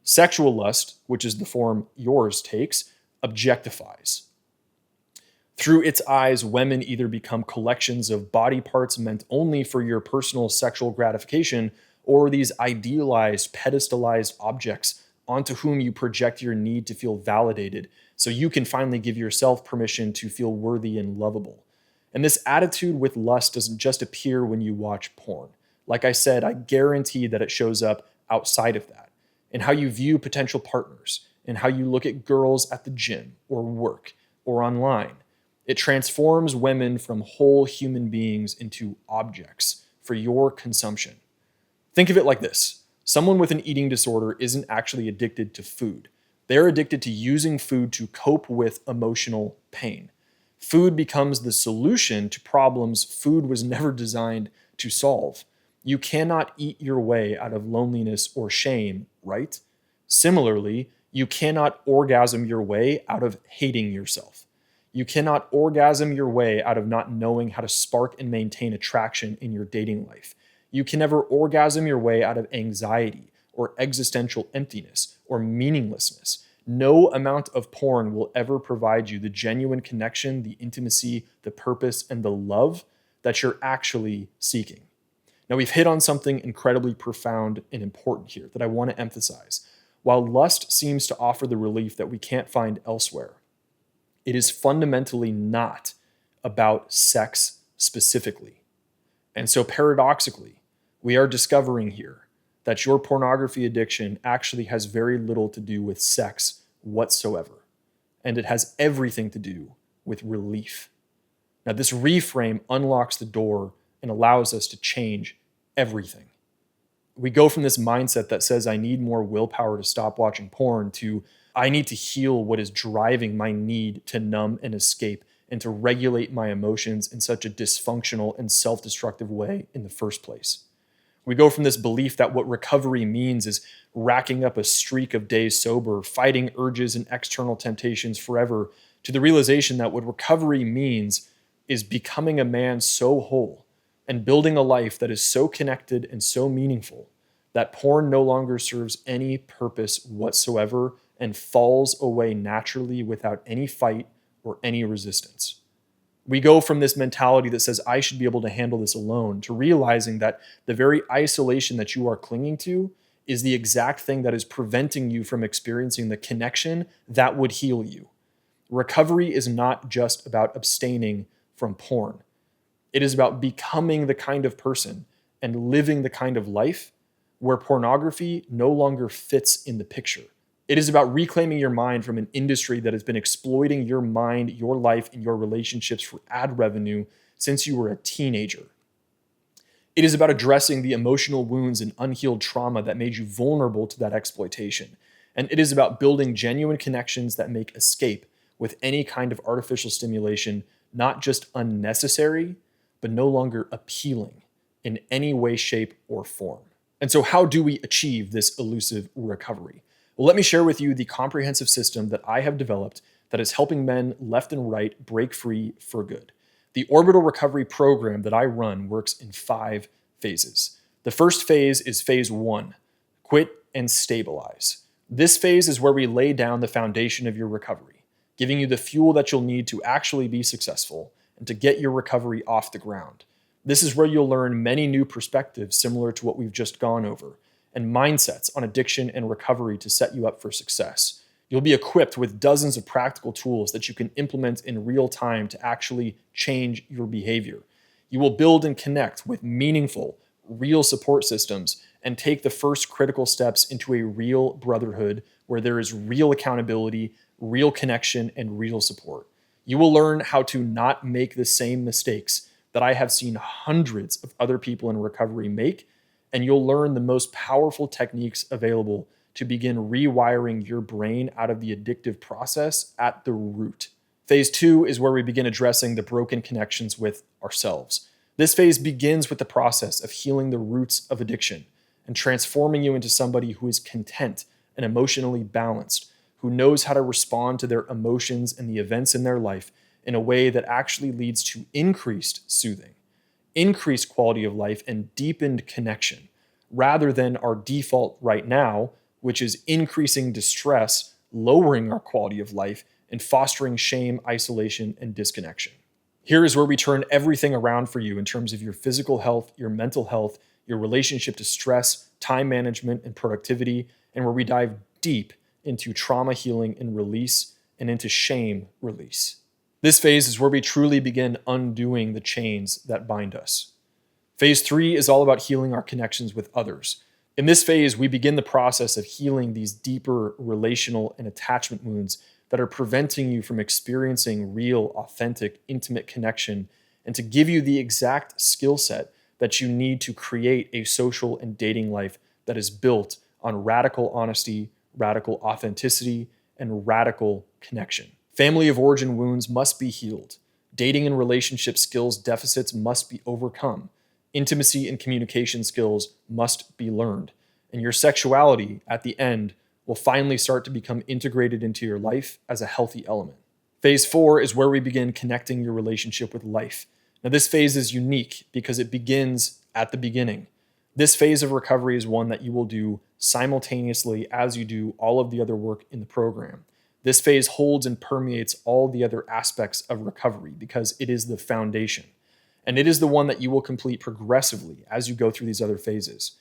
Sexual lust, which is the form yours takes, objectifies. Through its eyes, women either become collections of body parts meant only for your personal sexual gratification, or these idealized, pedestalized objects onto whom you project your need to feel validated so you can finally give yourself permission to feel worthy and lovable. And this attitude with lust doesn't just appear when you watch porn. Like I said, I guarantee that it shows up outside of that, in how you view potential partners, and how you look at girls at the gym or work or online. It transforms women from whole human beings into objects for your consumption. Think of it like this. Someone with an eating disorder isn't actually addicted to food. They're addicted to using food to cope with emotional pain. Food becomes the solution to problems food was never designed to solve. You cannot eat your way out of loneliness or shame, right? Similarly, you cannot orgasm your way out of hating yourself. You cannot orgasm your way out of not knowing how to spark and maintain attraction in your dating life. You can never orgasm your way out of anxiety or existential emptiness or meaninglessness. No amount of porn will ever provide you the genuine connection, the intimacy, the purpose, and the love that you're actually seeking. Now, we've hit on something incredibly profound and important here that I want to emphasize. While lust seems to offer the relief that we can't find elsewhere, it is fundamentally not about sex specifically. And so paradoxically, we are discovering here that your pornography addiction actually has very little to do with sex whatsoever. And it has everything to do with relief. Now, this reframe unlocks the door and allows us to change everything. We go from this mindset that says, I need more willpower to stop watching porn, to I need to heal what is driving my need to numb and escape and to regulate my emotions in such a dysfunctional and self-destructive way in the first place. We go from this belief that what recovery means is racking up a streak of days sober, fighting urges and external temptations forever, to the realization that what recovery means is becoming a man so whole and building a life that is so connected and so meaningful that porn no longer serves any purpose whatsoever and falls away naturally without any fight or any resistance. We go from this mentality that says, I should be able to handle this alone, to realizing that the very isolation that you are clinging to is the exact thing that is preventing you from experiencing the connection that would heal you. Recovery is not just about abstaining from porn. It is about becoming the kind of person and living the kind of life where pornography no longer fits in the picture. It is about reclaiming your mind from an industry that has been exploiting your mind, your life, and your relationships for ad revenue since you were a teenager. It is about addressing the emotional wounds and unhealed trauma that made you vulnerable to that exploitation. And it is about building genuine connections that make escape with any kind of artificial stimulation not just unnecessary, but no longer appealing in any way, shape, or form. And so how do we achieve this elusive recovery? Well, let me share with you the comprehensive system that I have developed that is helping men left and right break free for good. The Orbital Recovery Program that I run works in 5 phases. The first phase is phase 1, quit and stabilize. This phase is where we lay down the foundation of your recovery, giving you the fuel that you'll need to actually be successful and to get your recovery off the ground. This is where you'll learn many new perspectives similar to what we've just gone over, and mindsets on addiction and recovery to set you up for success. You'll be equipped with dozens of practical tools that you can implement in real time to actually change your behavior. You will build and connect with meaningful, real support systems and take the first critical steps into a real brotherhood where there is real accountability, real connection, and real support. You will learn how to not make the same mistakes that I have seen hundreds of other people in recovery make, and you'll learn the most powerful techniques available to begin rewiring your brain out of the addictive process at the root. Phase 2 is where we begin addressing the broken connections with ourselves. This phase begins with the process of healing the roots of addiction and transforming you into somebody who is content and emotionally balanced, who knows how to respond to their emotions and the events in their life in a way that actually leads to increased soothing, increased quality of life, and deepened connection, rather than our default right now, which is increasing distress, lowering our quality of life, and fostering shame, isolation, and disconnection. Here is where we turn everything around for you in terms of your physical health, your mental health, your relationship to stress, time management, and productivity, and where we dive deep into trauma healing and release, and into shame release. This phase is where we truly begin undoing the chains that bind us. Phase 3 is all about healing our connections with others. In this phase, we begin the process of healing these deeper relational and attachment wounds that are preventing you from experiencing real, authentic, intimate connection, and to give you the exact skill set that you need to create a social and dating life that is built on radical honesty, radical authenticity, and radical connection. Family of origin wounds must be healed. Dating and relationship skills deficits must be overcome. Intimacy and communication skills must be learned. And your sexuality, at the end, will finally start to become integrated into your life as a healthy element. Phase 4 is where we begin connecting your relationship with life. Now, this phase is unique because it begins at the beginning. This phase of recovery is one that you will do simultaneously as you do all of the other work in the program. This phase holds and permeates all the other aspects of recovery because it is the foundation. And it is the one that you will complete progressively as you go through these other phases.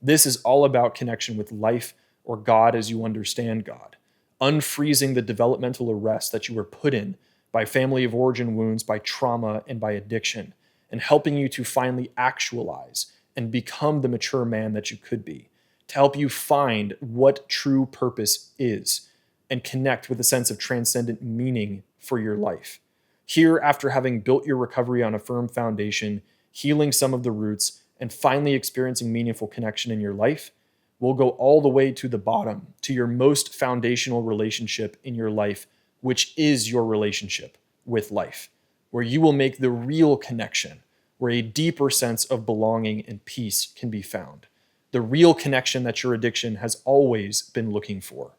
This is all about connection with life, or God as you understand God, unfreezing the developmental arrest that you were put in by family of origin wounds, by trauma, and by addiction, and helping you to finally actualize and become the mature man that you could be, to help you find what true purpose is and connect with a sense of transcendent meaning for your life. Here, after having built your recovery on a firm foundation, healing some of the roots, and finally experiencing meaningful connection in your life, we'll go all the way to the bottom, to your most foundational relationship in your life, which is your relationship with life, where you will make the real connection, where a deeper sense of belonging and peace can be found. The real connection that your addiction has always been looking for.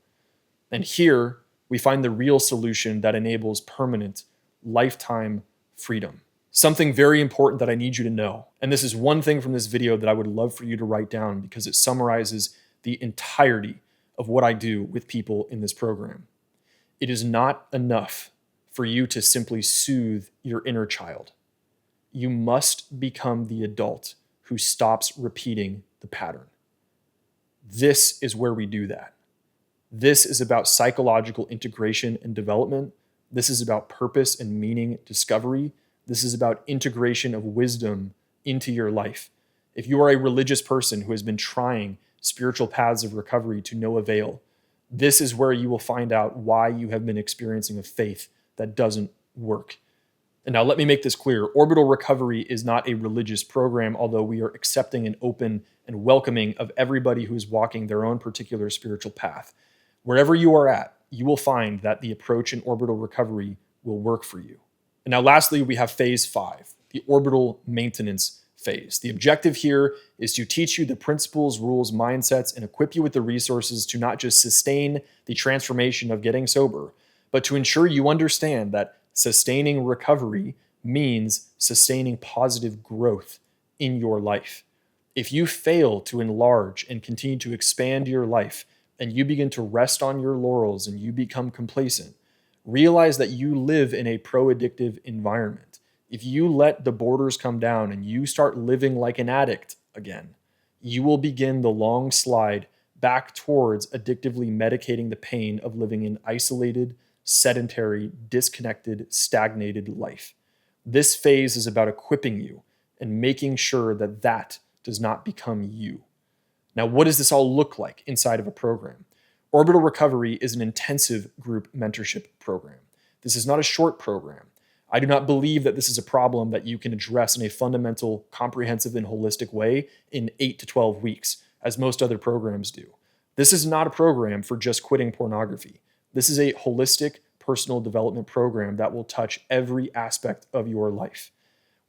And here, we find the real solution that enables permanent, lifetime freedom. Something very important that I need you to know, and this is one thing from this video that I would love for you to write down because it summarizes the entirety of what I do with people in this program. It is not enough for you to simply soothe your inner child. You must become the adult who stops repeating the pattern. This is where we do that. This is about psychological integration and development. This is about purpose and meaning discovery. This is about integration of wisdom into your life. If you are a religious person who has been trying spiritual paths of recovery to no avail, this is where you will find out why you have been experiencing a faith that doesn't work. And now let me make this clear. Orbital Recovery is not a religious program, although we are accepting and open and welcoming of everybody who is walking their own particular spiritual path. Wherever you are at, you will find that the approach in Orbital Recovery will work for you. And now lastly, we have phase 5, the orbital maintenance phase. The objective here is to teach you the principles, rules, mindsets, and equip you with the resources to not just sustain the transformation of getting sober, but to ensure you understand that sustaining recovery means sustaining positive growth in your life. If you fail to enlarge and continue to expand your life, and you begin to rest on your laurels and you become complacent, realize that you live in a pro-addictive environment. If you let the borders come down and you start living like an addict again, you will begin the long slide back towards addictively medicating the pain of living an isolated, sedentary, disconnected, stagnated life. This phase is about equipping you and making sure that that does not become you. Now, what does this all look like inside of a program? Orbital Recovery is an intensive group mentorship program. This is not a short program. I do not believe that this is a problem that you can address in a fundamental, comprehensive, and holistic way in 8 to 12 weeks, as most other programs do. This is not a program for just quitting pornography. This is a holistic personal development program that will touch every aspect of your life.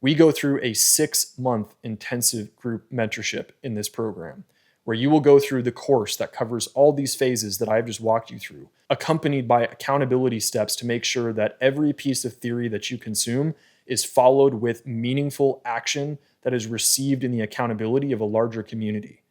We go through a 6-month intensive group mentorship in this program, where you will go through the course that covers all these phases that I've just walked you through, accompanied by accountability steps to make sure that every piece of theory that you consume is followed with meaningful action that is received in the accountability of a larger community.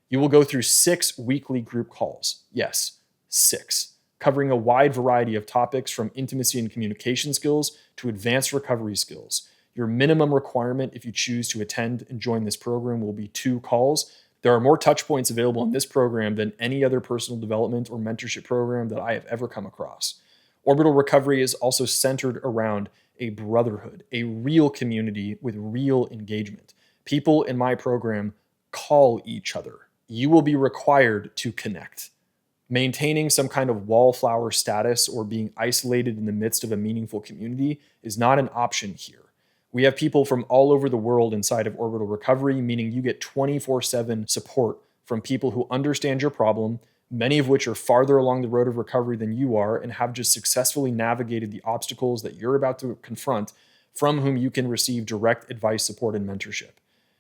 You will go through 6 weekly group calls. Yes, 6, covering a wide variety of topics from intimacy and communication skills to advanced recovery skills. Your minimum requirement if you choose to attend and join this program will be 2 calls. There are more touch points available in this program than any other personal development or mentorship program that I have ever come across. Orbital Recovery is also centered around a brotherhood, a real community with real engagement. People in my program call each other. You will be required to connect. Maintaining some kind of wallflower status or being isolated in the midst of a meaningful community is not an option here. We have people from all over the world inside of Orbital Recovery, meaning you get 24/7 support from people who understand your problem, many of which are farther along the road of recovery than you are and have just successfully navigated the obstacles that you're about to confront, from whom you can receive direct advice, support, and mentorship.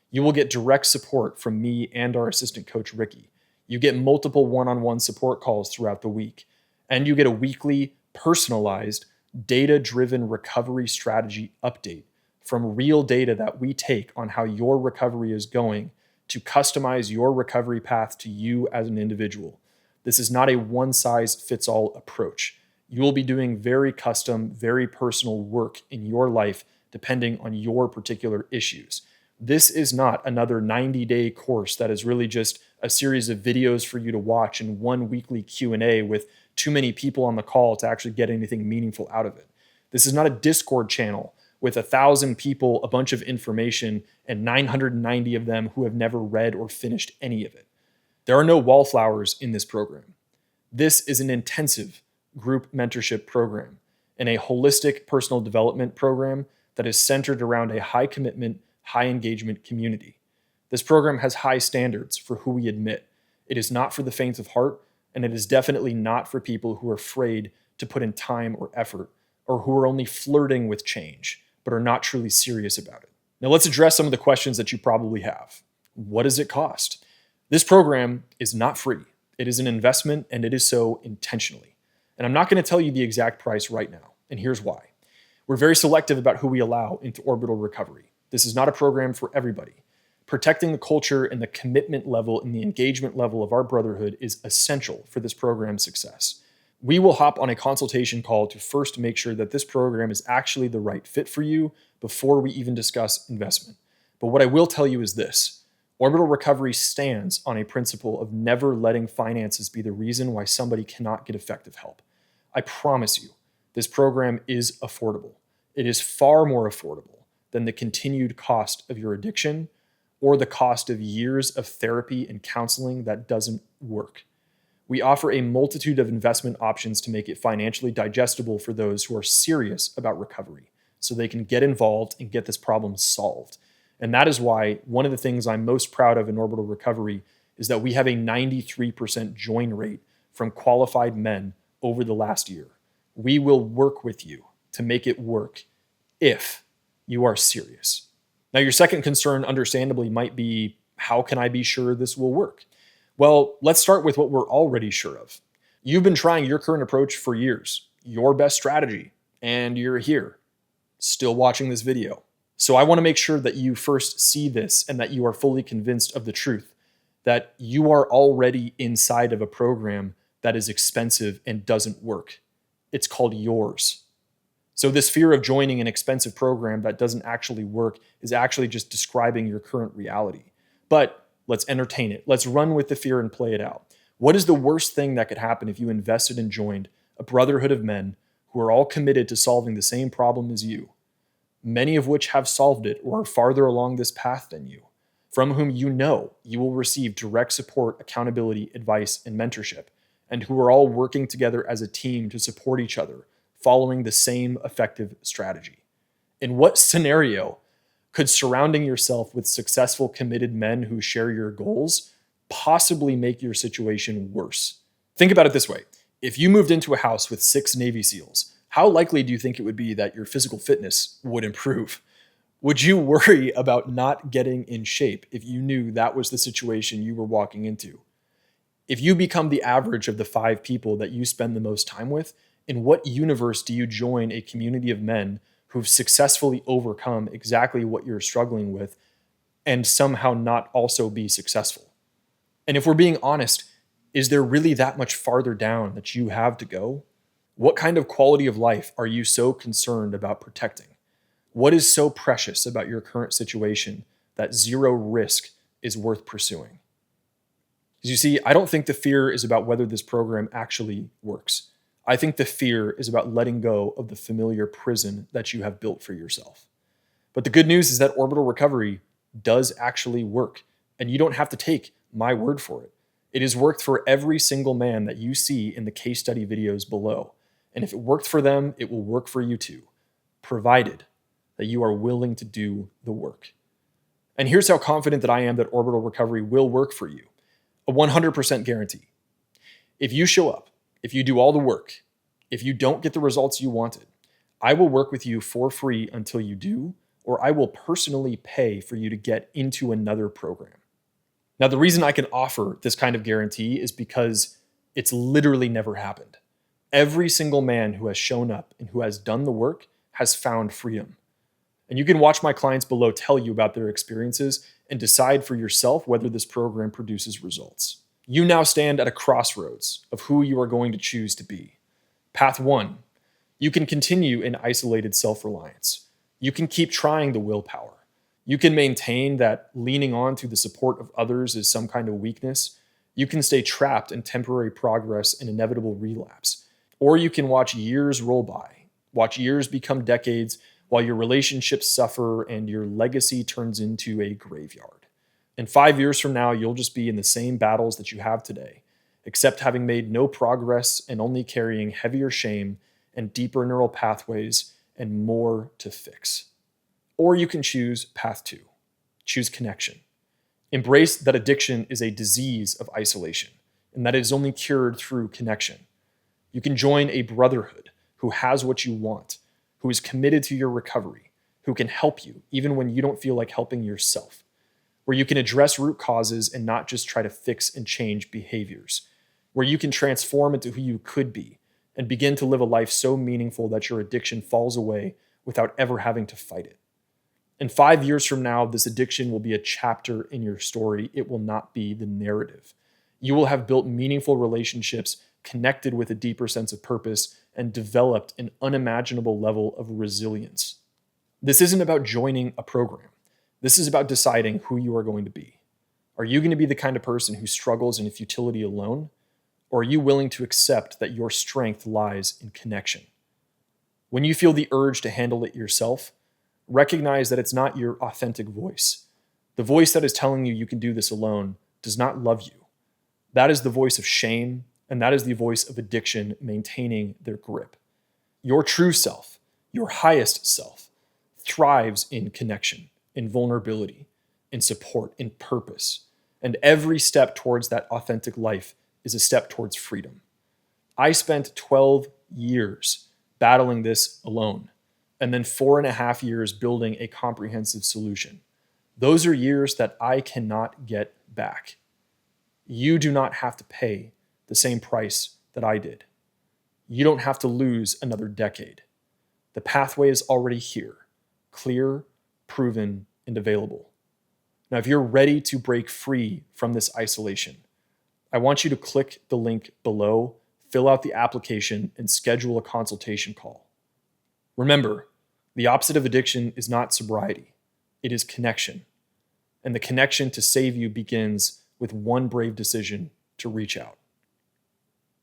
You will get direct support from me and our assistant coach, Ricky. You get multiple one-on-one support calls throughout the week, and you get a weekly, personalized, data-driven recovery strategy update from real data that we take on how your recovery is going to customize your recovery path to you as an individual. This is not a one-size-fits-all approach. You will be doing very custom, very personal work in your life depending on your particular issues. This is not another 90-day course that is really just a series of videos for you to watch and one weekly Q&A with too many people on the call to actually get anything meaningful out of it. This is not a Discord channel with 1,000 people, a bunch of information, and 990 of them who have never read or finished any of it. There are no wallflowers in this program. This is an intensive group mentorship program and a holistic personal development program that is centered around a high commitment, high engagement community. This program has high standards for who we admit. It is not for the faint of heart, and it is definitely not for people who are afraid to put in time or effort, or who are only flirting with change, but are not truly serious about it. Now let's address some of the questions that you probably have. What does it cost? This program is not free. It is an investment, and it is so intentionally. And I'm not going to tell you the exact price right now, and here's why. We're very selective about who we allow into orbital recovery. This is not a program for everybody. Protecting the culture and the commitment level and the engagement level of our brotherhood is essential for this program's success. We will hop on a consultation call to first make sure that this program is actually the right fit for you before we even discuss investment. But what I will tell you is this: orbital recovery stands on a principle of never letting finances be the reason why somebody cannot get effective help. I promise you, this program is affordable. It is far more affordable than the continued cost of your addiction or the cost of years of therapy and counseling that doesn't work. We offer a multitude of investment options to make it financially digestible for those who are serious about recovery, so they can get involved and get this problem solved. And that is why one of the things I'm most proud of in orbital recovery is that we have a 93% join rate from qualified men over the last year. We will work with you to make it work if you are serious. Now, your second concern, understandably, might be, how can I be sure this will work? Well, let's start with what we're already sure of. You've been trying your current approach for years, your best strategy, and you're here, still watching this video. So I want to make sure that you first see this and that you are fully convinced of the truth, that you are already inside of a program that is expensive and doesn't work. It's called yours. So this fear of joining an expensive program that doesn't actually work is actually just describing your current reality. But let's entertain it. Let's run with the fear and play it out. What is the worst thing that could happen if you invested and joined a brotherhood of men who are all committed to solving the same problem as you, many of which have solved it or are farther along this path than you, from whom you know you will receive direct support, accountability, advice, and mentorship, and who are all working together as a team to support each other, following the same effective strategy? In what scenario could surrounding yourself with successful, committed men who share your goals possibly make your situation worse? Think about it this way. If you moved into a house with 6 Navy SEALs, how likely do you think it would be that your physical fitness would improve? Would you worry about not getting in shape if you knew that was the situation you were walking into? If you become the average of the 5 people that you spend the most time with, in what universe do you join a community of men who've successfully overcome exactly what you're struggling with and somehow not also be successful? And if we're being honest, is there really that much farther down that you have to go? What kind of quality of life are you so concerned about protecting? What is so precious about your current situation that zero risk is worth pursuing? Because you see, I don't think the fear is about whether this program actually works. I think the fear is about letting go of the familiar prison that you have built for yourself. But the good news is that orbital recovery does actually work, and you don't have to take my word for it. It has worked for every single man that you see in the case study videos below. And if it worked for them, it will work for you too, provided that you are willing to do the work. And here's how confident that I am that orbital recovery will work for you. A 100% guarantee. If you show up, if you do all the work, if you don't get the results you wanted, I will work with you for free until you do, or I will personally pay for you to get into another program. Now, the reason I can offer this kind of guarantee is because it's literally never happened. Every single man who has shown up and who has done the work has found freedom. And you can watch my clients below tell you about their experiences and decide for yourself whether this program produces results. You now stand at a crossroads of who you are going to choose to be. Path 1, you can continue in isolated self-reliance. You can keep trying the willpower. You can maintain that leaning on to the support of others is some kind of weakness. You can stay trapped in temporary progress and inevitable relapse. Or you can watch years roll by, watch years become decades while your relationships suffer and your legacy turns into a graveyard. And 5 years from now, you'll just be in the same battles that you have today, except having made no progress and only carrying heavier shame and deeper neural pathways and more to fix. Or you can choose path 2, choose connection. Embrace that addiction is a disease of isolation and that it is only cured through connection. You can join a brotherhood who has what you want, who is committed to your recovery, who can help you even when you don't feel like helping yourself, where you can address root causes and not just try to fix and change behaviors, where you can transform into who you could be and begin to live a life so meaningful that your addiction falls away without ever having to fight it. And 5 years from now, this addiction will be a chapter in your story. It will not be the narrative. You will have built meaningful relationships, connected with a deeper sense of purpose, and developed an unimaginable level of resilience. This isn't about joining a program. This is about deciding who you are going to be. Are you going to be the kind of person who struggles in futility alone? Or are you willing to accept that your strength lies in connection? When you feel the urge to handle it yourself, recognize that it's not your authentic voice. The voice that is telling you can do this alone does not love you. That is the voice of shame, and that is the voice of addiction maintaining their grip. Your true self, your highest self, thrives in connection, in vulnerability, in support, in purpose. And every step towards that authentic life is a step towards freedom. I spent 12 years battling this alone, and then 4.5 years building a comprehensive solution. Those are years that I cannot get back. You do not have to pay the same price that I did. You don't have to lose another decade. The pathway is already here, clear, proven, and available. Now, if you're ready to break free from this isolation, I want you to click the link below, fill out the application, and schedule a consultation call. Remember, the opposite of addiction is not sobriety. It is connection. And the connection to save you begins with one brave decision to reach out.